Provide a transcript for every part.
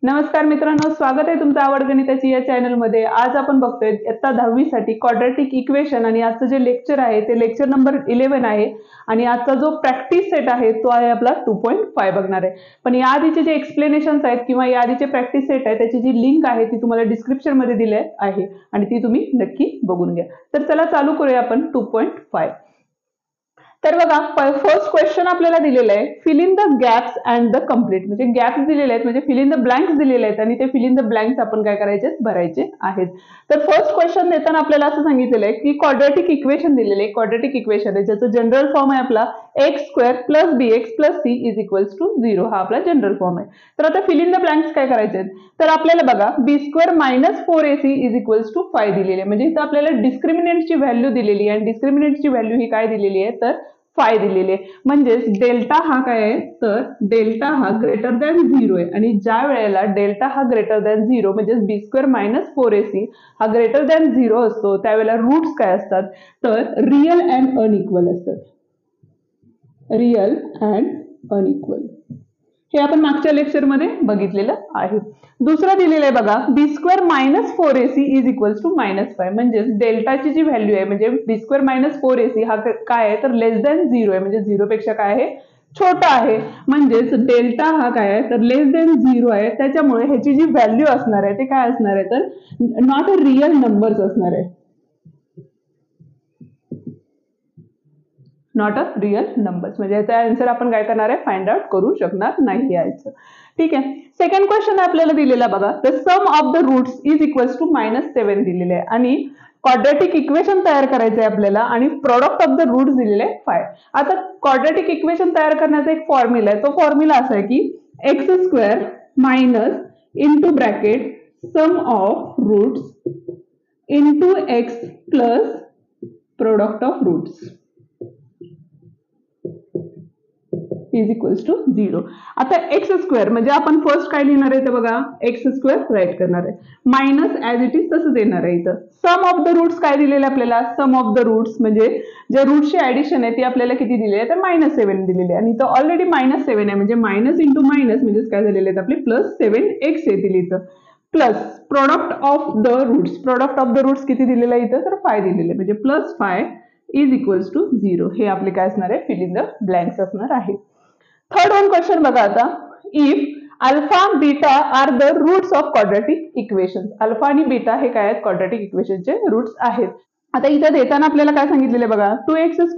नमस्कार मित्रांनो, स्वागत आहे तुमचं आवड गणिताची या चॅनलमध्ये। आज आपण बघतोय इयत्ता 10वी साठी क्वाड्रॅटिक इक्वेशन आणि आजचं जे लेक्चर आहे ते लेक्चर नंबर 11 आहे आणि आजचा जो प्रॅक्टिस सेट आहे तो आहे आपला 2.5 बघणार आहे। पण या आधीचे जे एक्सप्लेनेशन्स आहेत किंवा या आधीचे प्रॅक्टिस सेट आहे त्याची जी लिंक आहे ती तुम्हाला डिस्क्रिप्शन मध्ये दिली आहे आणि ती तुम्ही नक्की बघून घ्या। तर चला चालू करूया आपण 2.5। तर बघा, फर्स्ट क्वेश्चन आपल्याला दिलेला आहे, fill in the gaps and the complete. म्हणजे गॅप्स दिलेले आहेत म्हणजे फिल इन द ब्लँक्स दिलेले आहेत आणि ते फिल इन द ब्लँक्स आपण काय करायचे, भरायचे आहेत। तर फर्स्ट क्वेश्चन देताना आपल्याला असं सांगितलेलं आहे की क्वाड्रॅटिक इक्वेशन दिलेले आहे, क्वाड्रॅटिक इक्वेशन आहे ज्याचं जनरल फॉर्म आहे आपला x² + bx + c = 0 हा आपला जनरल फॉर्म आहे। तर आता फिल इन द ब्लँक्स काय करायचे, तर आपल्याला बघा b² - 4ac = 5 दिलेले आहे। म्हणजे इथं आपल्याला डिस्क्रिमिनंटची व्हॅल्यू दिलेली आहे आणि डिस्क्रिमिनंटची व्हॅल्यू ही काय दिलेली आहे, तर 5 दिलेली आहे। म्हणजे डेल्टा हा काय आहे, तर डेल्टा हा ग्रेटर दॅन 0 आहे आणि ज्या वेळेला डेल्टा हा ग्रेटर दॅन 0 म्हणजे b² - 4ac हा ग्रेटर दॅन 0 असतो त्यावेळेला रूट्स काय असतात, तर रियल अँड अनइक्वल असतात। रियल अँड अनइक्वल हे आपण मागच्या लेक्चर मध्ये बघितलेलं आहे। दुसरा दिलेलं आहे बघा, b² - 4ac = -5 म्हणजे डेल्टाची जी व्हॅल्यू आहे म्हणजे b² - 4ac हा काय आहे, तर लेस दॅन 0 आहे म्हणजे 0 पेक्षा काय आहे, छोटा आहे। म्हणजेच डेल्टा हा काय आहे, तर लेस दॅन 0 आहे। त्याच्यामुळे ह्याची जी व्हॅल्यू असणार आहे ते काय असणार आहे, तर नॉट अ रियल नंबर्स असणार आहे, नॉट अ रियल नंबर्स। म्हणजे याचा आन्सर आपण काय करणार आहे, फाइंड आउट करू शकणार नाही याचं। ठीक आहे। सेकंड क्वेश्चन आपल्याला दिलेला बघा, the sum of the roots = -7 दिलेले आहे आणि क्वाड्रॅटिक इक्वेशन तयार करायचं आहे आपल्याला आणि प्रोडक्ट ऑफ द रूट्स दिलेले आहे 5। आता क्वाड्रॅटिक इक्वेशन तयार करण्याचा एक फॉर्म्युला आहे, तो फॉर्म्युला असा आहे की x² - into bracket sum of roots into x plus product of roots = 0। आता x² म्हणजे आपण फर्स्ट काय लिहिणार आहे, तर बघा x² राईट करणार आहे, मायनस ऍज इट इज तसंच येणार आहे। इथं सम ऑफ द रूट्स काय दिलेले आपल्याला, सम ऑफ द रूट्स म्हणजे जे रूट्सची ऍडिशन आहे ती आपल्याला किती दिली आहे, तर -7 दिलेली आहे आणि इथं ऑलरेडी -7 आहे म्हणजे मायनस इंटू मायनस म्हणजे काय झालेले आहेत आपले +7x येतील इथं, plus product of the roots, product of the roots किती दिलेलं आहे इथं, तर 5 दिलेले आहे म्हणजे +5 = 0 हे आपले काय असणार आहे, फिल इन द ब्लँक्स असणार आहे। थर्ड वन क्वेश्चन बघा आता, if alpha beta are the roots of quadratic equation. Alpha आणि बीटा हे काय आहेत, क्वाड्रॅटिक इक्वेशनचे रूट्स आहेत। आता इथं देताना आपल्याला काय सांगितलेले बघा, 2x² -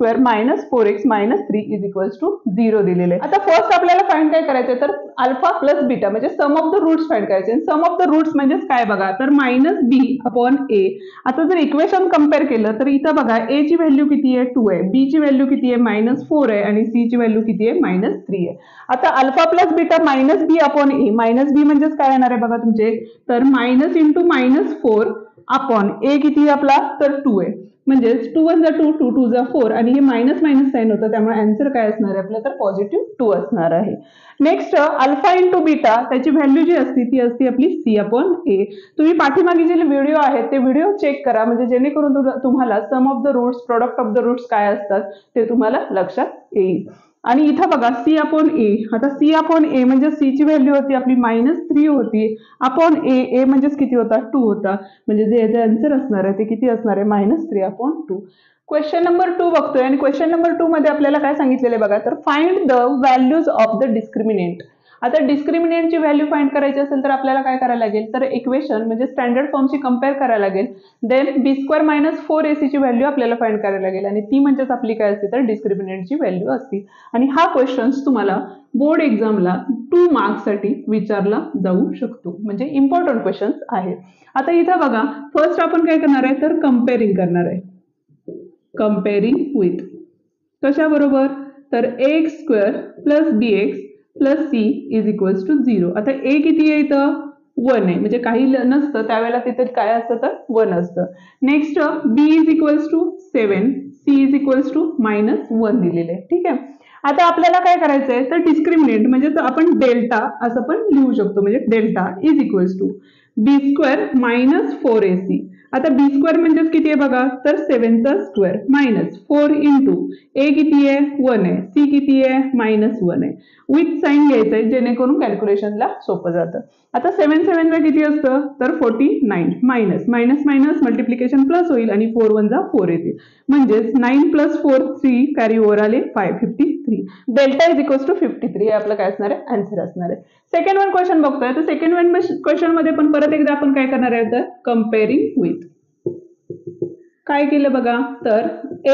4x - 3 = 0 दिलेले। आता फर्स्ट आपल्याला फाइंड काय करायचं, तर अल्फा प्लस बीटा म्हणजे सम ऑफ द रूट्स फाइंड करायचे। सम ऑफ द रूट्स म्हणजे काय बघा, तर -b/a। आता जर इक्वेशन कंपेअर केलं तर इथं बघा a ची व्हॅल्यू किती आहे, 2 आहे, b ची व्हॅल्यू किती आहे, -4 आहे आणि c ची व्हॅल्यू किती आहे, -3 आहे। आता alpha plus beta -b/a, -b म्हणजेच काय येणार आहे बघा तुमचे, तर -4 अपॉन a किती आपला, तर 2 आहे म्हणजे 2 × 2 2 2 × 4 आणि हे मायनस मायनस साइन होतं त्यामुळे आन्सर काय असणार आहे आपलं, तर +2 असणार आहे। नेक्स्ट अल्फा इंटू बीटा त्याची व्हॅल्यू जी असते ती असते आपली c/a। तुम्ही पाठीमागे जे व्हिडिओ आहेत ते व्हिडिओ चेक करा म्हणजे जेणेकरून तुम्हाला sum of the roots, product of the roots काय असतात ते तुम्हाला लक्षात येईल। आणि इथं बघा c/a, आता c/a म्हणजे c ची व्हॅल्यू होती आपली -3 होती अपॉन a म्हणजेच किती होता, 2 होता म्हणजे जे याचे आन्सर असणार आहे ते किती असणार आहे, -3/2। क्वेश्चन नंबर 2 बघतोय आणि क्वेश्चन नंबर 2 मध्ये आपल्याला काय सांगितलेलं बघा, तर find the values of the discriminant. आता डिस्क्रिमिनंटची व्हॅल्यू फाइंड करायची असेल तर आपल्याला काय करायला लागेल, तर इक्वेशन म्हणजे स्टँडर्ड फॉर्मशी कंपेअर करायला लागेल, देन b² - 4ac ची व्हॅल्यू आपल्याला फाइंड करायला लागेल आणि ती म्हणजेच आपली काय असते, तर डिस्क्रिमिनंटची व्हॅल्यू असते। आणि हा क्वेश्चन तुम्हाला बोर्ड एक्झामला 2 मार्क्स साठी विचारला जाऊ शकतो म्हणजे इम्पॉर्टंट क्वेश्चन आहे। आता इथं बघा फर्स्ट आपण काय करणार आहे, तर कंपेअरिंग करणार आहे, कंपेअरिंग विथ कशाबरोबर, तर ax² + bx + c = 0। आता a किती आहे इथं, 1 आहे म्हणजे काही नसतं त्यावेळेला तिथे काय असतं, तर 1 असतं। नेक्स्ट b = 7, c = -1 दिलेले आहे। ठीक आहे। आता आपल्याला काय करायचं आहे, तर डिस्क्रिमिनंट म्हणजे आपण डेल्टा असं पण लिहू शकतो म्हणजे डेल्टा = बी स्क्वेअर मायनस 4ac. आता बी स्क्वेअर म्हणजेच किती आहे बघा, तर 7चा स्क्वेअर मायनस 4 इंटू ए किती आहे 1 आहे, सी किती आहे -1 आहे. विथ साईन घ्यायचं आहे जेणेकरून कॅल्क्युलेशनला सोपं जातं. आता 7 ला किती असतं, तर 49 minus minus minus multiplication plus होईल आणि 4 1 जा 4 येतील. म्हणजेच 9 + 4 3 कॅरी ओव्हर आले 553. डेल्टा इज इक्वल्स टू 53 हे आपलं काय असणार आहे, आन्सर असणार आहे. सेकंड वन क्वेश्चन बघतोय. तर सेकंड वन क्वेश्चन मध्ये पण परत एकदा आपण काय करणार आहे, तर कम्पेअरिंग विथ. काय केलं बघा, तर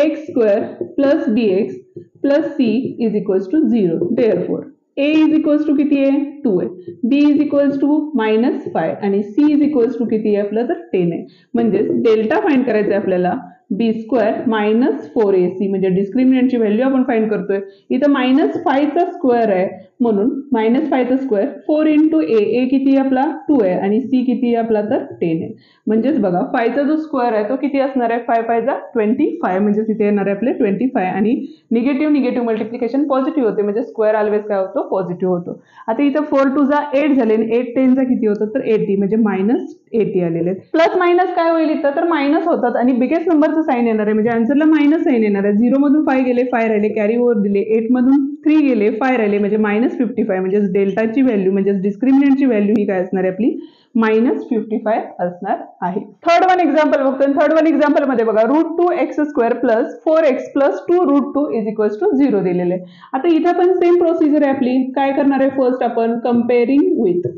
x square plus b x plus c is equals to 0. Therefore a is equals to किती आहे 2 आहे, b इज इक्वल्स टू -5 आणि c इज इक्वल्स टू किती आहे आपलं, तर 10 आहे. म्हणजेच डेल्टा फाइंड करायचं आहे आपल्याला. बी स्क्वेअर -4ac म्हणजे डिस्क्रिमिनंटची व्हॅल्यू आपण फाइंड करतोय. इथं -5चा स्क्वेअर आहे म्हणून -5चा स्क्वेअर 4 इंटू ए किती आहे आपला 2 आहे आणि सी किती आहे आपला, तर 10 आहे. म्हणजेच बघा 5चा जो स्क्वेअर आहे तो किती असणार आहे, 5 5 जा 25 म्हणजे तिथे येणार आहे आपले 25 आणि निगेटिव्ह मल्टिप्लिकेशन पॉझिटिव्ह होते म्हणजे स्क्वेअर ऑलवेज काय होतो, पॉझिटिव्ह होतो. आता इथं 4 2 जा 8 झाले आणि 8 10 जा किती होतं, तर 80 म्हणजे -80 आलेले. प्लस मायनस काय होईल इथं, तर मायनस होतात आणि बिगेस्ट नंबरचं साइन येणार आहे म्हणजे आन्सरला मायनस साइन येणार आहे. 0 मधून 5 गेले 5 राहिले, कॅरी ओव्हर दिले. 8 मधून 3 गेले 5 राहिले म्हणजे -55 म्हणजे डेल्टाची व्हॅल्यू म्हणजे डिस्क्रिमिनंटची व्हॅल्यू ही काय असणार आहे आपली -55 असणार आहे. थर्ड वन एक्झाम्पल बघतो. थर्ड वन एक्झाम्पल मध्ये बघा √2x² plus 4x plus 2√2 is equals to 0 दिलेले आहे. आता इथं पण सेम प्रोसिजर आहे आपली. काय करणार आहे, फर्स्ट आपण कम्पेअरिंग विथ.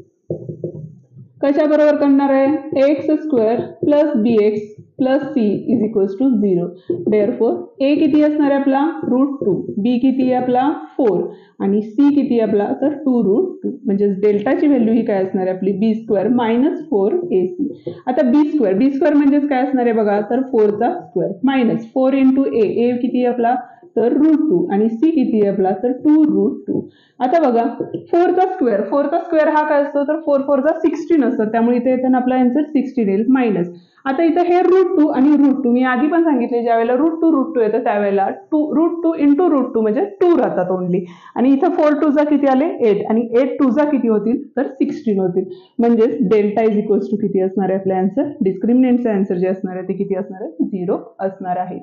कशा बरोबर करणार आहे, x² plus bx plus c is equals to 0. Therefore a किती असणार आहे आपला √2, b किती आहे आपला 4 आणि c किती आहे आपला, तर 2√2 म्हणजे डेल्टाची व्हॅल्यू ही काय असणार आहे आपली b² -4ac. आता b² म्हणजेच काय असणार आहे बघा, तर 4चा स्क्वेअर मायनस 4 इंटू a किती आहे आपला, तर √2 आणि c किती आहे आपला, तर 2√2. आता बघा 4चा स्क्वेअर हा काय असतो, तर 4 4 जा 16 असतं त्यामुळे इथे येताना आपला आन्सर 16 येईल मायनस. आता इथं हे √2 आणि √2 मी आधी पण सांगितले ज्यावेळेला √2 येतं त्यावेळेला √2 इंटू √2 म्हणजे 2 राहतात ओनली आणि इथं 4 2 जा किती आले 8 आणि 8 2 जा किती होतील, तर 16 होतील. म्हणजेच डेल्टा इज इक्वल्स टू किती असणार आहे आपले आन्सर, डिस्क्रिमिनंटचे आन्सर जे असणार आहे ते किती असणार आहे, 0 असणार आहे.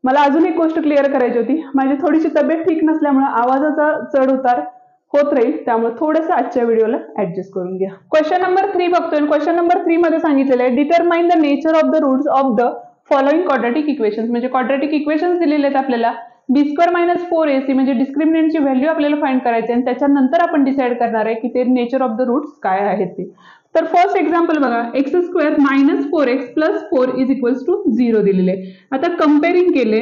मला अजून एक गोष्ट क्लिअर करायची होती. माझी थोडीशी तब्येत ठीक नसल्यामुळे आवाजाचा चढ उतार होत राहील त्यामुळे थोडंसं आजच्या व्हिडिओला ऍडजस्ट करून घ्या. क्वेश्चन नंबर 3 बघतोय. क्वेश्चन नंबर 3 मध्ये सांगितलेलं आहे determine the nature of the roots of the following quadratic equations. म्हणजे क्वाड्रॅटिक इक्वेशन्स दिलेले आहेत आपल्याला. b² -4ac म्हणजे डिस्क्रिमिनंटची व्हॅल्यू आपल्याला फाइंड करायची आणि त्याच्यानंतर आपण डिसाइड करणार आहे की ते नेचर ऑफ द रूट्स काय आहेत ते. तर फर्स्ट एक्झाम्पल बघा x² -4x plus 4 is equals to 0 दिलेले. आता कम्पेअरिंग केले,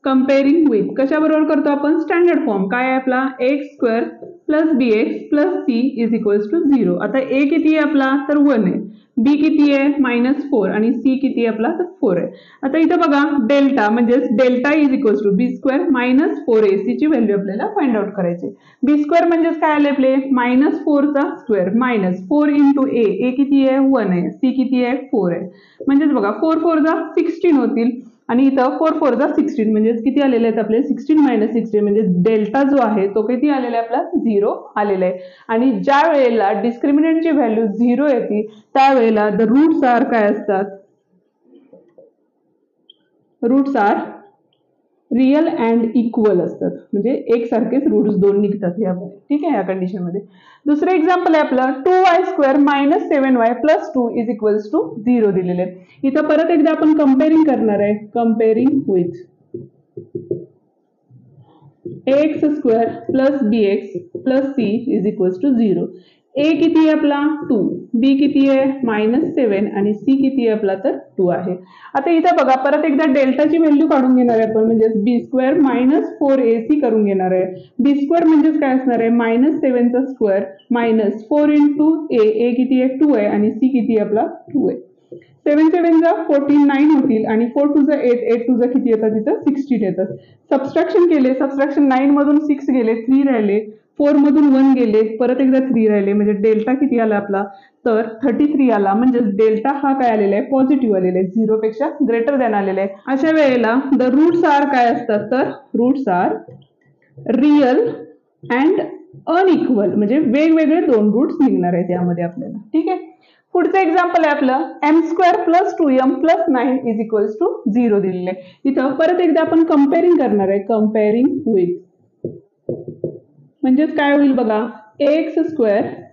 कम्पेअरिंग विथ कशा बरोबर करतो आपण, स्टँडर्ड फॉर्म काय आहे आपला x² plus bx plus c is equals to 0. आता a किती आहे आपला, तर 1 आहे, b किती आहे -4 आणि c किती आहे आपला, तर 4 आहे. आता इथं बघा डेल्टा म्हणजे delta is equals to b² -4ac ची व्हॅल्यू आपल्याला फाइंड आउट करायची. b² म्हणजेच काय आले आपले -4चा स्क्वेअर मायनस 4 इंटू a किती आहे 1 आहे, c किती आहे 4 आहे. म्हणजेच बघा 4 4 जा 16 होतील आणि इथं 4 4 जा 16 म्हणजे किती आलेले आहेत आपले 16 - 16 म्हणजे डेल्टा जो आहे तो किती आलेला आहे आपला 0 आलेला आहे. आणि ज्या वेळेला डिस्क्रिमिनंटची व्हॅल्यू 0 येते त्यावेळेला द रूट्स आर काय असतात, roots are real and equal असतात म्हणजे एकसारखेच रूट्स दोन निघतात यामध्ये. ठीक आहे या कंडिशन मध्ये. दुसरं एक्झाम्पल आहे आपलं 2y² -7y plus 2 is equals to 0 दिलेले आहे. इथं परत एकदा आपण कम्पेअरिंग करणार आहे. Comparing with ax² plus bx plus c is equals to 0. a किती आहे आपला 2, b किती आहे -7 आणि c किती आहे आपला, तर 2 आहे. आता इथं बघा परत एकदा डेल्टाची व्हॅल्यू काढून घेणार आहे आपण म्हणजे b² -4ac करून घेणार आहे. b² म्हणजेच काय असणार आहे -7चा स्क्वेअर मायनस 4 इंटू a किती आहे 2 आहे आणि c किती आहे आपला 2 आहे. 7 7 जा 49 होतील आणि 4 2 जा 8 8 2 जा किती येतात तिथं 16 येतात. सबस्ट्रॅक्शन केले, सबस्ट्रॅक्शन 9 मधून 6 गेले 3 राहिले, 4 मधून 1 गेले परत एकदा 3 राहिले म्हणजे डेल्टा किती आला आपला, तर 33 आला. म्हणजे डेल्टा हा काय आलेला आहे पॉझिटिव्ह आलेला आहे, 0 पेक्षा ग्रेटर दॅन आलेला आहे. अशा वेळेला द रूट्स आर काय असतात, तर roots are real and unequal म्हणजे वेगवेगळे दोन रूट्स निघणार आहेत यामध्ये आपल्याला. ठीक आहे. पुढचं एक्झाम्पल आहे आपलं m² + 2m + 9 = 0 दिलेलं आहे. इथं परत एकदा आपण कंपेअरिंग करणार आहे. कंपेअरिंग विथ म्हणजेच काय होईल बघा, ax²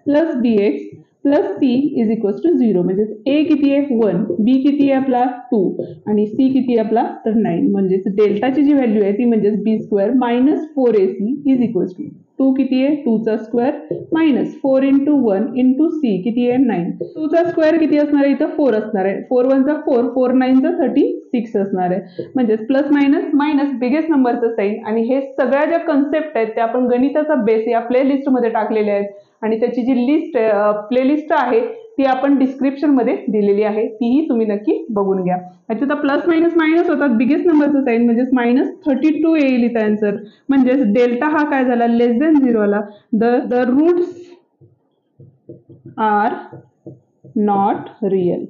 + bx + c = 0. म्हणजे a किती आहे 1, b किती आहे आपला 2 आणि c किती आहे आपला तर 9. म्हणजेच डेल्टाची जी व्हॅल्यू आहे ती म्हणजेच b² - 4ac = 2 किती आहे 2चा स्क्वेअर मायनस 4 × 1 × c किती आहे 9. 2चा स्क्वेअर किती असणार आहे इथं 4 असणार आहे. 4 × 1 = 4, 4 × 9 = 36 असणार आहे. म्हणजेच प्लस मायनस मायनस बिगेस्ट नंबरचं साईन. आणि हे सगळ्या ज्या कन्सेप्ट आहेत त्या आपण गणिताचा बेस या प्लेलिस्ट मध्ये टाकलेले आहेत आणि त्याची जी लिस्ट प्लेलिस्ट आहे ती आपण डिस्क्रिप्शन मध्ये दिलेली आहे, तीही तुम्ही नक्की बघून घ्या. याच्यात प्लस मायनस मायनस होतात, बिगेस्ट नंबरचं साईन म्हणजेच -32 येईल इथं आन्सर. म्हणजेच डेल्टा हा काय झाला लेस दॅन 0 आला. The roots are not real.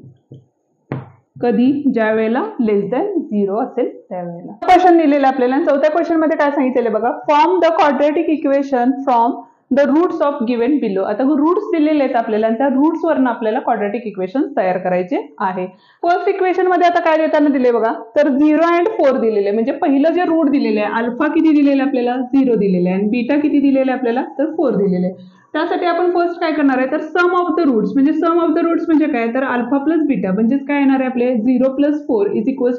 कधी ज्या वेळेला लेस दॅन 0 असेल त्यावेळेला. क्वेश्चन दिलेला आपल्याला. चौथ्या क्वेश्चन मध्ये काय सांगितलेलं बघा, form the quadratic equation from the roots of given below. आता रूट्स दिलेले आहेत आपल्याला आणि त्या रूट्स वरनं आपल्याला क्वाड्रॅटिक इक्वेशन तयार करायचे आहे. फर्स्ट इक्वेशन मध्ये आता काय देताना दिले बघा, तर 0 and 4 दिलेले. म्हणजे पहिलं जे रूट दिलेले आहे अल्फा किती दिलेले आपल्याला 0 दिलेले आहे आणि बीटा किती दिलेले आपल्याला तर 4 दिलेले आहे. त्यासाठी आपण फर्स्ट काय करणार आहे तर सम ऑफ द रूट्स. म्हणजे सम ऑफ द रूट्स म्हणजे काय तर अल्फा प्लस बीटा म्हणजेच काय येणार आहे आपले 0 + 4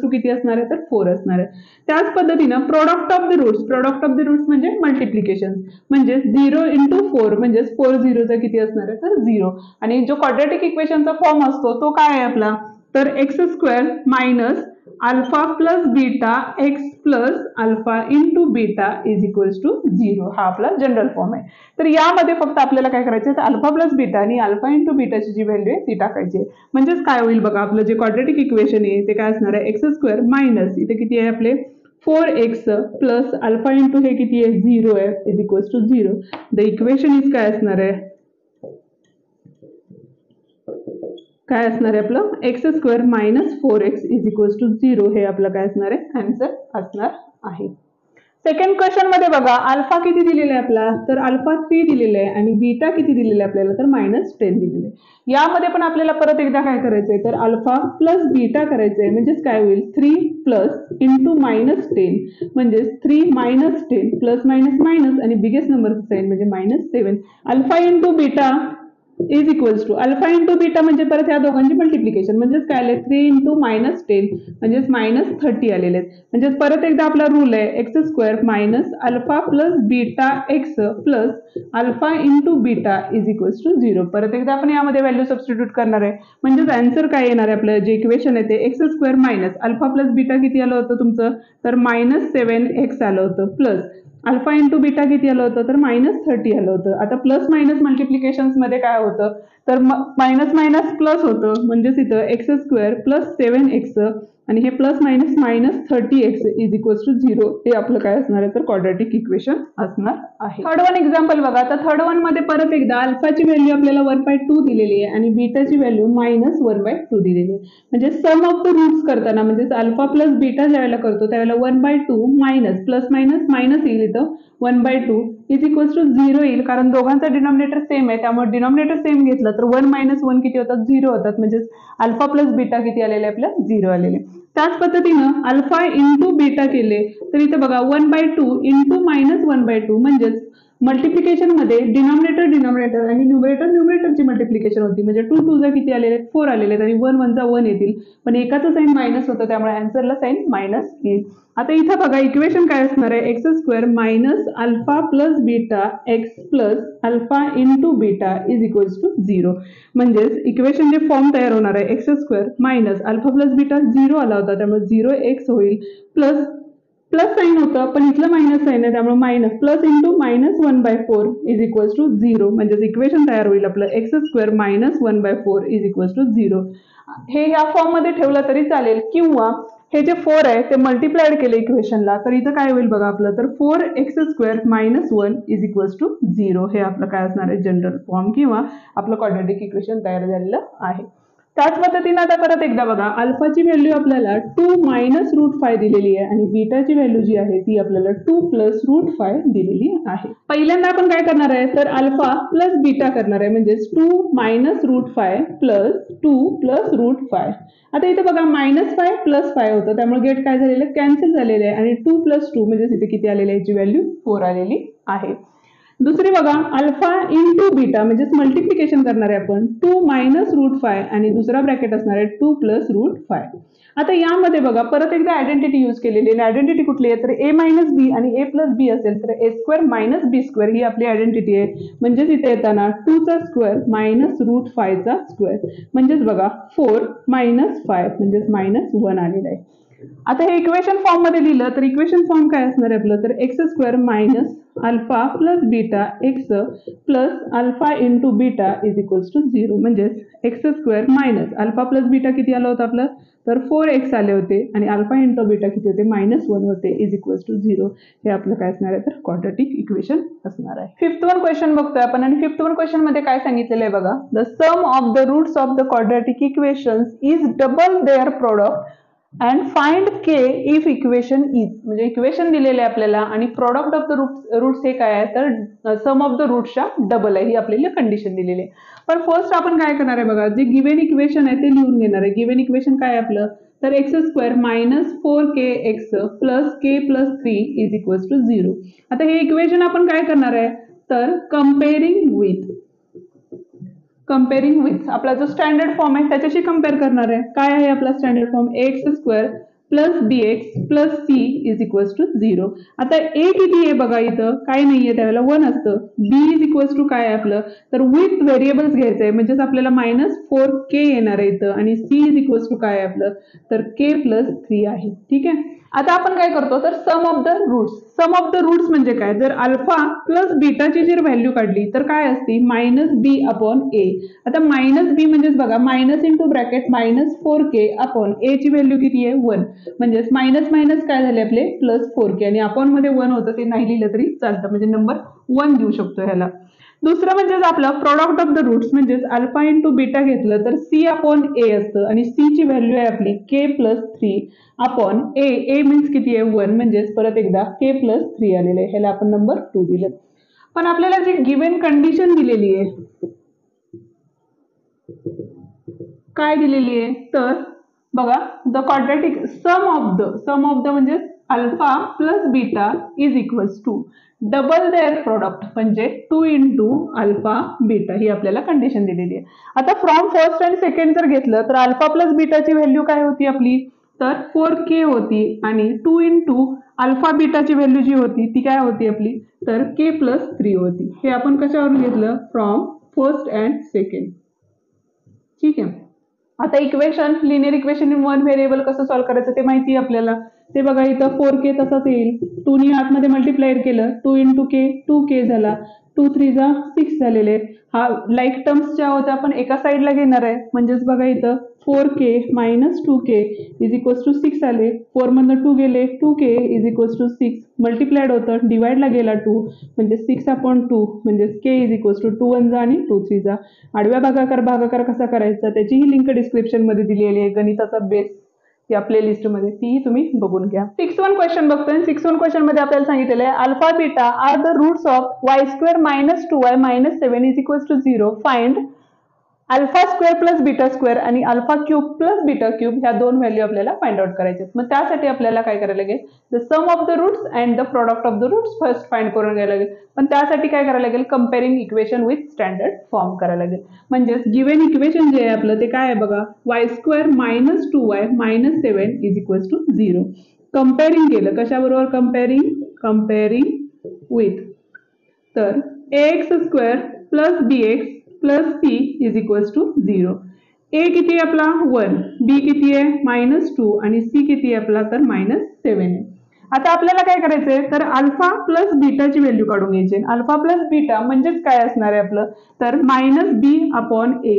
= किती असणार आहे तर 4 असणार आहे. त्याच पद्धतीनं product of the roots. Product of the roots म्हणजे मल्टिप्लिकेशन. म्हणजे 0 × 4 म्हणजेच 4 0चा किती असणार आहे तर 0. आणि जो क्वाड्रॅटिक इक्वेशनचा फॉर्म असतो तो काय आहे आपला तर x² - alpha plus beta x plus alpha × beta = 0. हा आपला जनरल फॉर्म आहे. तर यामध्ये फक्त आपल्याला काय करायचं तर अल्फा प्लस बीटा आणि अल्फा × बीटाची जी व्हॅल्यू आहे ती टाकायची आहे. म्हणजेच काय होईल बघा, आपलं जे क्वाड्रॅटिक इक्वेशन आहे ते काय असणार आहे x² मायनस इथे किती आहे आपले 4x प्लस अल्फा × हे किती आहे 0 आहे = 0. द इक्वेशन इज काय असणार आहे काय असणार आहे आपलं x² - 4x = 0. हे आपलं काय असणार आहे आन्सर असणार आहे. सेकंड क्वेश्चन मध्ये बघा, अल्फा किती दिलेला आहे आपला तर अल्फा 3 दिलेला आहे आणि बीटा किती दिलेला आहे आपल्याला तर -10 दिलेले आहे. यामध्ये पण आपल्याला परत एकदा काय करायचंय तर अल्फा प्लस बीटा करायचंय. म्हणजेच काय होईल 3 प्लस × -10 म्हणजेच 3 - 10 प्लस मायनस मायनस आणि बिगेस्ट नंबरचं साईन म्हणजे -7. अल्फा × बीटा = अल्फा × बीटा म्हणजे परत या दोघांची मल्टिप्लिकेशन. म्हणजेच काय आले 3 × -10 म्हणजेच -30 आलेले आहेत. म्हणजेच परत एकदा आपला रूल आहे x² - alpha plus beta x plus alpha × beta = 0. परत एकदा आपण यामध्ये व्हॅल्यू सबस्टिट्यूट करणार आहे. म्हणजेच आन्सर काय येणार आहे आपलं जे इक्वेशन आहे ते x² - अल्फा प्लस बीटा किती आलं होतं तुमचं तर -7x आलं होतं प्लस अल्फा × बीटा किती आलं होतं तर -30 आलं होतं. आता प्लस मायनस मल्टिप्लिकेशन्स मध्ये काय होतं तर मायनस मायनस प्लस होतं. म्हणजेच इथं x² + 7x आणि हे प्लस मायनस -30x = 0. हे आपलं काय असणार आहे तर क्वाड्रॅटिक इक्वेशन असणार आहे. थर्ड वन एक्झाम्पल बघा. तर थर्ड वन मध्ये परत एकदा अल्फाची व्हॅल्यू आपल्याला 1/2 दिलेली आहे आणि बीटाची व्हॅल्यू -1/2 दिलेली आहे. म्हणजे सम ऑफ द रूट्स करताना म्हणजेच अल्फा प्लस बीटा ज्यावेळेला करतो त्यावेळेला 1/2 मायनस प्लस मायनस मायनस येईल इथं 1/2 = 0 येईल. कारण दोघांचा डिनॉमिनेटर सेम आहे त्यामुळे डिनॉमिनेटर सेम घेतलं तर 1 - 1 किती होतात 0 होतात. म्हणजेच अल्फा प्लस बीटा किती आलेले आपल्या 0 आलेले. त्याच पद्धतीनं अल्फा × बीटा केले तर इथे बघा 1/2 × -1/2 म्हणजेच मल्टिप्लिकेशन मध्ये डिनॉमिनेटर आणि न्यूमरेटरची मल्टिप्लिकेशन होती. म्हणजे 2 2 किती आलेले 4 आलेले आणि 1 1 1 येतील. पण एकाचं साईन मायनस होतं त्यामुळे आन्सरला साईन मायनस येईल. आता इथं बघा इक्वेशन काय असणार आहे x² - alpha plus beta x plus alpha × beta = 0. म्हणजेच इक्वेशन जे फॉर्म तयार होणार आहे x² - अल्फा प्लस बीटा 0 आला होता त्यामुळे 0x होईल प्लस प्लस साईन होतं पण इथलं मायनस साईन आहे त्यामुळे मायनस प्लस × -1/4 = 0. म्हणजेच इक्वेशन तयार होईल आपलं x² - 1/4 = 0. हे या फॉर्म मध्ये ठेवलं तरी चालेल किंवा हे जे 4 आहे ते मल्टिप्लाइड केले इक्वेशनला तर इथं काय होईल बघा आपलं तर 4x² - 1 = 0. हे आपलं काय असणार आहे जनरल फॉर्म किंवा आपलं क्वाड्रॅटिक इक्वेशन तयार झालेलं आहे. त्याच पद्धतीने आता परत एकदा बघा, अल्फाची व्हॅल्यू आपल्याला 2 मायनस रूट 5 दिलेली आहे आणि बीटाची व्हॅल्यू जी आहे ती आपल्याला 2 प्लस रूट 5 दिलेली आहे. पहिल्यांदा आपण काय करणार आहे, तर अल्फा प्लस बीटा करणार आहे, म्हणजेच 2 minus root 5 plus 2 plus root 5. आता इथे बघा -5 प्लस 5 होतं, त्यामुळे गेट काय झालेलं कॅन्सल झालेलं आहे आणि 2 प्लस 2 म्हणजे इथे किती आलेली आहे, याची व्हॅल्यू 4 आलेली आहे. दुसरी बघा, अल्फा इंटू बीटा म्हणजेच मल्टिप्लिकेशन करणार आहे आपण 2 मायनस रूट 5 आणि दुसरा ब्रॅकेट असणार आहे 2 प्लस रूट 5. आता यामध्ये बघा परत एकदा आयडेंटिटी यूज केलेली आहे. आयडेंटिटी कुठली आहे, तर ए मायनस बी आणि ए प्लस बी असेल तर ए स्क्वेअर मायनस बी स्क्वेअर ही आपली आयडेंटिटी आहे. म्हणजेच इथे येताना 2 चा स्क्वेअर मायनस रूट 5 चा स्क्वेअर, म्हणजेच बघा 4 मायनस 5 म्हणजेच -1 आलेलं आहे. आता हे इक्वेशन फॉर्म मध्ये लिहिलं तर इक्वेशन फॉर्म काय असणार आहे आपलं, तर x square minus alpha plus beta x plus alpha into beta is equals to 0. म्हणजेच x square minus alpha plus beta किती आलं होतं आपलं, तर 4x आले होते आणि अल्फा इंटू बीटा किती होते, -1 होते इज इक्वल्स टू 0. हे आपलं काय असणार आहे, तर क्वाड्रॅटिक इक्वेशन असणार आहे. 5th वन क्वेश्चन बघतोय आपण आणि 5th वन क्वेश्चन मध्ये काय सांगितलेलं आहे बघा, the sum of the roots of the quadratic equations is double their product and find k if equation is. म्हणजे इक्वेशन दिलेले आहे आपल्याला आणि प्रोडक्ट ऑफ द रूट्स हे काय आहे, तर सम ऑफ द रूट्सच्या डबल आहे, ही आपल्याला कंडिशन दिलेली आहे. पण फर्स्ट आपण काय करणार आहे बघा, जे गिव्हन इक्वेशन आहे ते लिहून घेणार आहे. गिव्हन इक्वेशन काय आहे आपलं, तर x square minus 4k x plus k plus 3 is equals to 0. आता हे इक्वेशन आपण काय करणार आहे, तर कंपेअरिंग विथ आपला जो स्टँडर्ड फॉर्म आहे त्याच्याशी कंपेअर करणार आहे. काय आहे आपला standard form, x square plus b x plus c is equals to 0. आता ए किती आहे बघा, इथं काय नाहीये त्यावेळेला 1 असतं. बी इज इक्वल्स टू काय आहे आपलं, तर विथ व्हेरिएबल्स घ्यायचं आहे, म्हणजेच आपल्याला -4k येणार आहे इथं आणि सी इज इक्वल्स टू काय आहे आपलं, तर के प्लस 3 आहे. ठीक आहे. आता आपण काय करतो, तर सम ऑफ द रूट्स म्हणजे काय, जर अल्फा प्लस बीटाची जर व्हॅल्यू काढली तर काय असते, -b अपॉन ए. आता -b म्हणजेच बघा minus into bracket -4k upon A ची व्हॅल्यू किती आहे 1, म्हणजेच मायनस मायनस काय झाले आपले +4k आणि अपॉन मध्ये 1 होतं ते नाही लिहिलं तरी चालतं, म्हणजे नंबर 1 देऊ शकतो ह्याला. दुसरं म्हणजे आपलं प्रोडक्ट ऑफ द रूट्स म्हणजेच अल्फा इंटू बीटा घेतलं तर सी अपॉन ए असतं आणि सी ची व्हॅल्यू आहे आपली के प्लस 3 अपॉन ए मीन्स किती आहे 1, म्हणजेच परत एकदा के प्लस 3 आलेलं आहे. ह्याला आपण नंबर 2 दिलं. पण आपल्याला जी गिव्हन कंडिशन दिलेली आहे काय दिलेली आहे, तर बघा the quadratic sum of the म्हणजे alpha plus beta is equals to double their product म्हणजे 2 इंटू अल्फा बीटा, ही आपल्याला कंडिशन दिलेली आहे. आता फ्रॉम फर्स्ट अँड सेकंड जर घेतलं तर अल्फा प्लस बीटाची व्हॅल्यू काय होती आपली, तर 4k होती आणि 2 इंटू अल्फा बीटाची व्हॅल्यू जी होती ती काय होती आपली, तर k प्लस 3 होती. हे आपण कशावरून घेतलं, फ्रॉम फर्स्ट अँड सेकंड. ठीक आहे. आता equation linear equation in one variable कसं सॉल्व्ह करायचं ते माहिती आहे आपल्याला. ते बघा इथं 4k तसंच येईल, 2 नी आतमध्ये मल्टिप्लाय केलं 2 इंटू के 2k झाला, 2 3 6 झालेले. हा लाईक टर्म्स ज्या होत्या आपण एका साईडला घेणार आहे, म्हणजेच बघा इथं 4k minus 2k is equals to 6 आले, 4 मधनं 2 गेले 2k is equals to 6 multiplied होतं, डिवाइडला गेला 2 म्हणजे 6 अपॉन 2 म्हणजे k इज इक्वल्स टू 2 1 आणि 2 3 आडव्या भागाकार कसा करायचा त्याचीही लिंक डिस्क्रिप्शन मध्ये दिलेली आहे, गणिताचा बेस या प्लेलिस्ट मध्ये, तीही तुम्ही बघून घ्या. 6th वन क्वेश्चन बघतोय. 6th वन क्वेश्चन मध्ये आपल्याला सांगितलेलं आहे alpha beta are the roots of y square minus 2y minus 7 is equals to 0. Find alpha square plus beta square आणि alpha cube plus beta cube ह्या दोन value आपल्याला find out करायचे. मग त्यासाठी आपल्याला काय करायला लागेल, the sum of the roots and the product of the roots first find करून घ्यायला लागेल. पण त्यासाठी काय करायला लागेल, comparing equation with standard form करायला लागेल. म्हणजेच गिव्हन इक्वेशन जे आहे आपलं ते काय आहे बघा, y square minus 2y minus 7 is equals to 0. Comparing केलं कशाबरोबर, कंपेअरिंग विथ, तर ax square plus bx plus c is equals to 0. a किती आहे आपला 1, b किती आहे -2 आणि c किती आहे आपला तर -7 आहे. आता आपल्याला काय करायचंय, तर अल्फा प्लस बीटाची व्हॅल्यू काढून घ्यायची. अल्फा प्लस बीटा म्हणजेच काय असणार आहे आपलं, तर -b अपॉन a.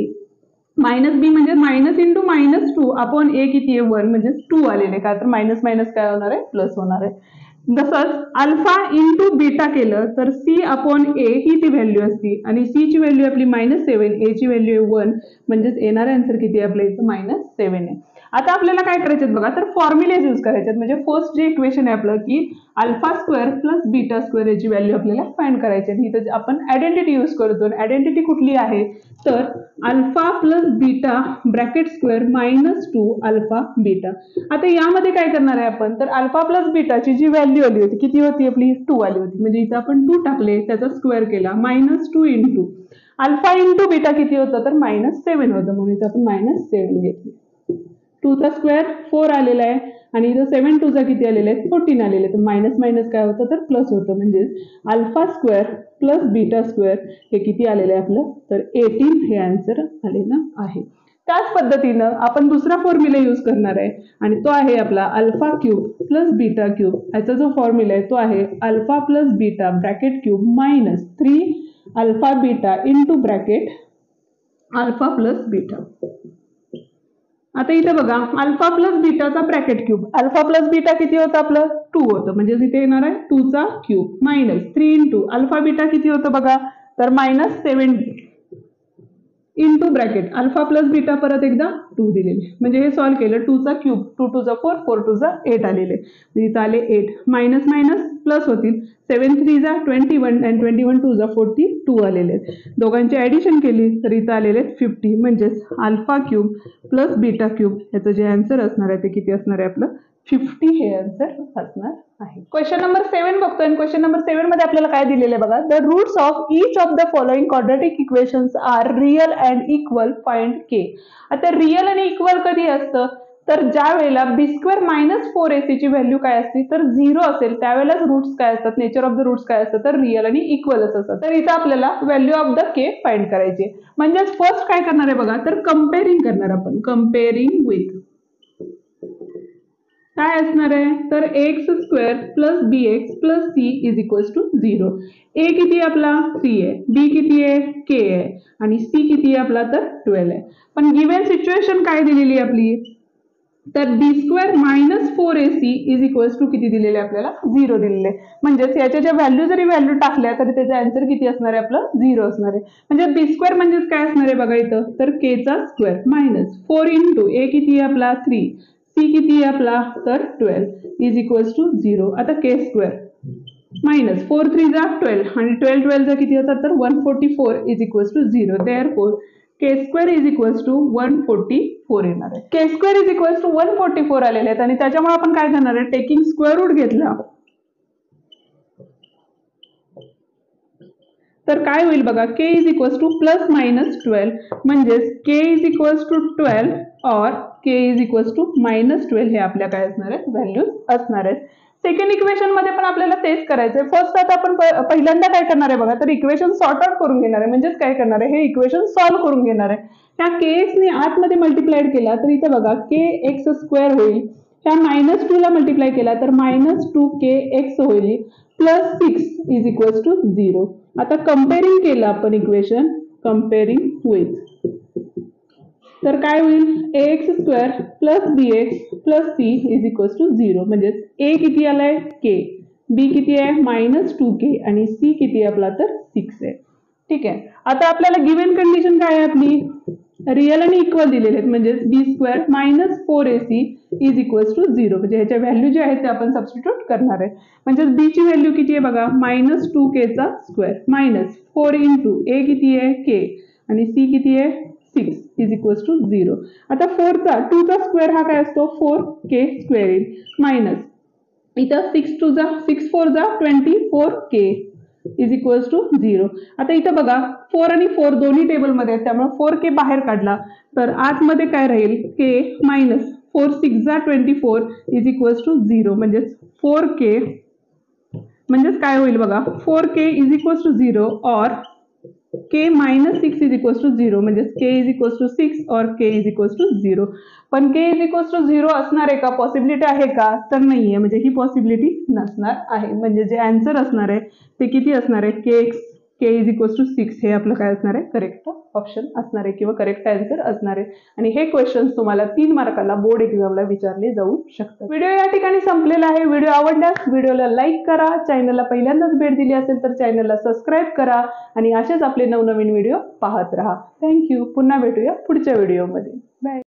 -b म्हणजे मायनस इंटू -2 अपॉन a किती आहे 1 म्हणजे 2 आलेले, का तर मायनस मायनस काय होणार आहे प्लस होणार आहे. तसंच अल्फा इंटू बीटा केलं तर सी अपॉन ए ही ती व्हॅल्यू असती आणि सी ची व्हॅल्यू आपली -7, ए ची व्हॅल्यू आहे 1, म्हणजेच येणारा आन्सर किती आहे आपल्या इथं -7 आहे. आता आपल्याला काय करायचे बघा, तर फॉर्म्युलेज यूज करायचे. म्हणजे फर्स्ट जे इक्वेशन आहे आपलं की alpha square plus beta square याची व्हॅल्यू आपल्याला फाइंड करायची आहे. इथं आपण आयडेंटिटी यूज करतो. आयडेंटिटी कुठली आहे तर alpha plus beta bracket square -2 alpha beta. आता यामध्ये काय करणार आहे आपण, तर अल्फा प्लस बीटाची जी व्हॅल्यू आली होती किती होती आपली 2 आली होती. म्हणजे इथं आपण 2 टाकले, त्याचा स्क्वेअर केला, -2 इंटू अल्फा इंटू बीटा किती होतं तर -7 होतं, म्हणून इथं आपण -7 घेतली. 2 चा स्क्वेअर 4 आलेला आहे आणि इथं 7 2 चा किती आलेला आहे 14 आलेले आहे. तर मायनस मायनस काय होतं तर प्लस होतं. म्हणजे alpha square plus beta square हे किती आलेलं आहे आपलं तर 18 हे आन्सर आलेलं आहे. त्याच पद्धतीनं आपण दुसरा फॉर्म्युला यूज करणार आहे आणि तो आहे आपला alpha cube plus beta cube. याचा जो फॉर्म्युला आहे तो आहे alpha plus beta bracket cube -3 alpha beta into bracket alpha plus beta. आता इथे बघा अल्फा प्लस बीटाचा bracket cube, alpha plus beta किती होतं आपलं 2 होतं, म्हणजे इथे येणार आहे 2 चा क्यूब -3 इंटू अल्फा बीटा किती होतं बघा तर -7 into bracket alpha plus beta परत एकदा 2 दिलेले. म्हणजे हे सॉल्व्ह केलं 2 चा क्यूब 2 2 जा 4 4 2 जा 8 आलेले. इथं आले 8 मायनस मायनस प्लस होतील 7 3 जा 21 आणि 21 2 जा 42 आलेले आहेत. दोघांची ऍडिशन केली तर इथं आलेले आहेत 50. म्हणजेच alpha cube plus beta cube याचं जे आन्सर असणार आहे ते किती असणार आहे आपलं 50 हे आन्सर असणार आहे. क्वेश्चन नंबर 7 बघतोय आणि क्वेश्चन नंबर 7 मध्ये आपल्याला काय दिलेलं आहे बघा, the roots of each of the following quadratic equations are real and equal, find K. आता रिअल आणि इक्वल कधी असतं तर ज्या वेळेला बी स्क्वेअर -4ac ची व्हॅल्यू काय असते तर 0 असेल त्यावेळेलाच रूट्स काय असतात, नेचर ऑफ द रूट्स काय असतं तर रिअल आणि इक्वलच असतात. तर इथं आपल्याला value of the K find करायची. म्हणजेच फर्स्ट काय करणार आहे बघा तर कम्पेअरिंग करणार आपण, कम्पेअरिंग विथ काय असणार आहे तर x square plus b x plus c is equals to 0. A किती आहे आपला 3 आहे, बी किती आहे के आहे आणि सी किती आहे आपला तर 12 आहे. पण गिव्हन सिच्युएशन काय दिलेली आहे आपली तर B square -4ac is equals to किती दिलेले आपल्याला 0 दिलेले. म्हणजेच याच्या ज्या व्हॅल्यू टाकल्या तरी त्याचा आन्सर किती असणार आहे आपलं 0 असणार आहे. म्हणजे बी स्क्वेअर म्हणजेच काय असणार आहे बघा इथं तर के चा स्क्वेअर -4 इंटू ए किती आहे आपला 3, सी किती आहे आपला तर 12 इज इक्वल्स टू 0. आता के स्क्वेअर -4 3 जा 12 आणि 12 12 जा किती होतात तर 144 is equals to 0. Therefore k square is equals to 144 येणार आहे. K square is equals to 144 आलेले आहेत आणि त्याच्यामुळे आपण काय करणार आहे टेकिंग स्क्वेअर रूट घेतला तर काय होईल बघा के इज इक्वल्स टू +-12 म्हणजेच के इज इक्वल्स टू 12 और के इज इक्वल्स टू -12 हे आपल्या काय असणार आहेत व्हॅल्यूज असणार आहेत. सेकंड इक्वेशन मध्ये पण आपल्याला तेच करायचंय. फर्स्ट आता आपण पहिल्यांदा काय करणार आहे बघा तर इक्वेशन सॉर्ट आउट करून घेणार आहे. म्हणजेच काय करणार आहे हे इक्वेशन सॉल्व्ह करून घेणार आहे. त्या kx ने आतमध्ये मल्टिप्लाइड केला तर इथे बघा kx स्क्वेअर होईल, त्या -2 ला मल्टिप्लाय केला तर -2kx होईल +6 इज इक्वल्स टू 0. आता कंपेअरिंग केलं आपण इक्वेशन कंपेअरिंग विथ तर काय होईल ax square plus bx plus c is equals to 0. म्हणजेच a किती आलाय k, b किती आहे -2k आणि c किती आहे आपला तर 6 आहे. ठीक आहे. आता आपल्याला गिव्हन कंडिशन काय आहे आपली रिअल आणि इक्वल दिलेले आहेत. म्हणजेच B square -4ac is equals to 0. म्हणजे ह्याच्या व्हॅल्यू जे आहेत ते आपण सबस्टिट्यूट करणार आहे. म्हणजे बी ची व्हॅल्यू किती आहे बघा -2k चा स्क्वेअर -4 इंटू ए किती आहे k आणि c किती आहे 6 इज इक्वल्स टू 0. आता 2 चा स्क्वेअर हा काय असतो 4k स्क्वेअर येईल मायनस इथं 6 4 जा 24k इज इक्वल्स टू 0. आता इथं बघा 4 आणि 4 दोन्ही टेबलमध्ये आहेत त्यामुळे 4k बाहेर काढला तर आतमध्ये काय राहील k -4 6 जा 24 इज इक्वल्स टू 0. म्हणजेच 4k म्हणजेच काय होईल बघा 4k इज इक्वल्स टू 0 और k -6 इज इक्वल्स टू 0. म्हणजेच k इज इक्वल्स टू 6 और k इज इक्वल्स टू 0. पण k इज इक्वल्स टू 0 असणार आहे का, पॉसिबिलिटी आहे का तर नाही आहे. म्हणजे ही पॉसिबिलिटी नसणार आहे. म्हणजे जे आन्सर असणार आहे ते किती असणार आहे kx k is equals to 6 हे आपलं काय असणार आहे, करेक्ट ऑप्शन असणार आहे किंवा करेक्ट आन्सर असणार आहे. आणि हे क्वेश्चन तुम्हाला 3 मार्काला बोर्ड एक्झामला विचारले जाऊ शकतात. व्हिडिओ या ठिकाणी संपलेला आहे. व्हिडिओ आवडल्यास व्हिडिओला लाईक करा. चॅनलला पहिल्यांदाच भेट दिली असेल तर चॅनलला सबस्क्राईब करा आणि असेच आपले नवनवीन व्हिडिओ पाहत राहा. थँक्यू. पुन्हा भेटूया पुढच्या व्हिडिओमध्ये.